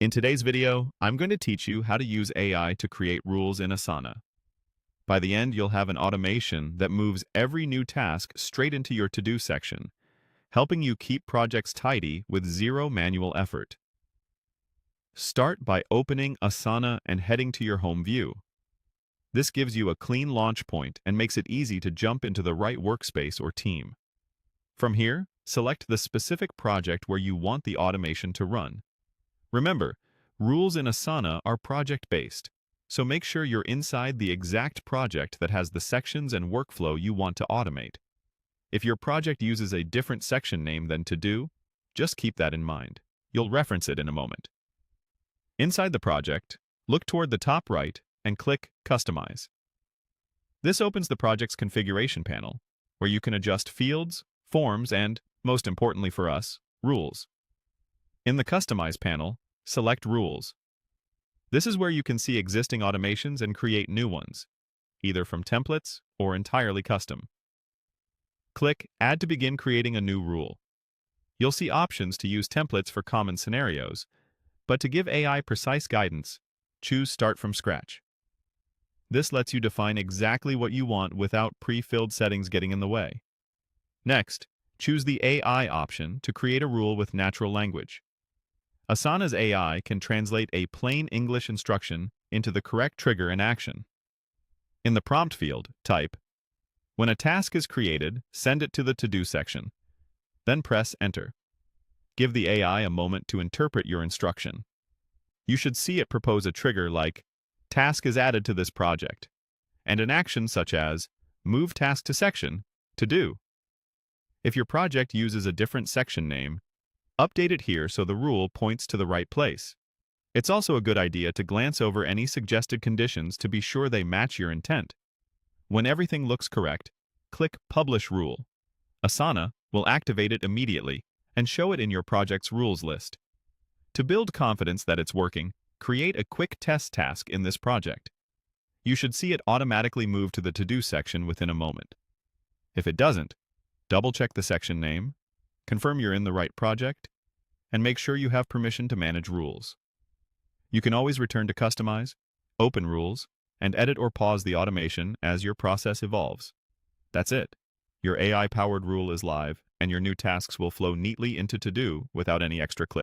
In today's video, I'm going to teach you how to use AI to create rules in Asana. By the end, you'll have an automation that moves every new task straight into your to-do section, helping you keep projects tidy with zero manual effort. Start by opening Asana and heading to your home view. This gives you a clean launch point and makes it easy to jump into the right workspace or team. From here, select the specific project where you want the automation to run. Remember, rules in Asana are project-based, so make sure you're inside the exact project that has the sections and workflow you want to automate. If your project uses a different section name than To Do, just keep that in mind. You'll reference it in a moment. Inside the project, look toward the top right and click Customize. This opens the project's configuration panel, where you can adjust fields, forms, and, most importantly for us, rules. In the Customize panel, select Rules. This is where you can see existing automations and create new ones, either from templates or entirely custom. Click Add to begin creating a new rule. You'll see options to use templates for common scenarios, but to give AI precise guidance, choose Start from Scratch. This lets you define exactly what you want without pre-filled settings getting in the way. Next, choose the AI option to create a rule with natural language. Asana's AI can translate a plain English instruction into the correct trigger and action. In the prompt field, type, "When a task is created, send it to the To-Do section." Then press Enter. Give the AI a moment to interpret your instruction. You should see it propose a trigger like, "Task is added to this project," and an action such as, "Move task to section, To Do." If your project uses a different section name, update it here so the rule points to the right place. It's also a good idea to glance over any suggested conditions to be sure they match your intent. When everything looks correct, click Publish Rule. Asana will activate it immediately and show it in your project's rules list. To build confidence that it's working, create a quick test task in this project. You should see it automatically move to the To-Do section within a moment. If it doesn't, double-check the section name, confirm you're in the right project, and make sure you have permission to manage rules. You can always return to Customize, open rules, and edit or pause the automation as your process evolves. That's it. Your AI-powered rule is live, and your new tasks will flow neatly into To Do without any extra clicks.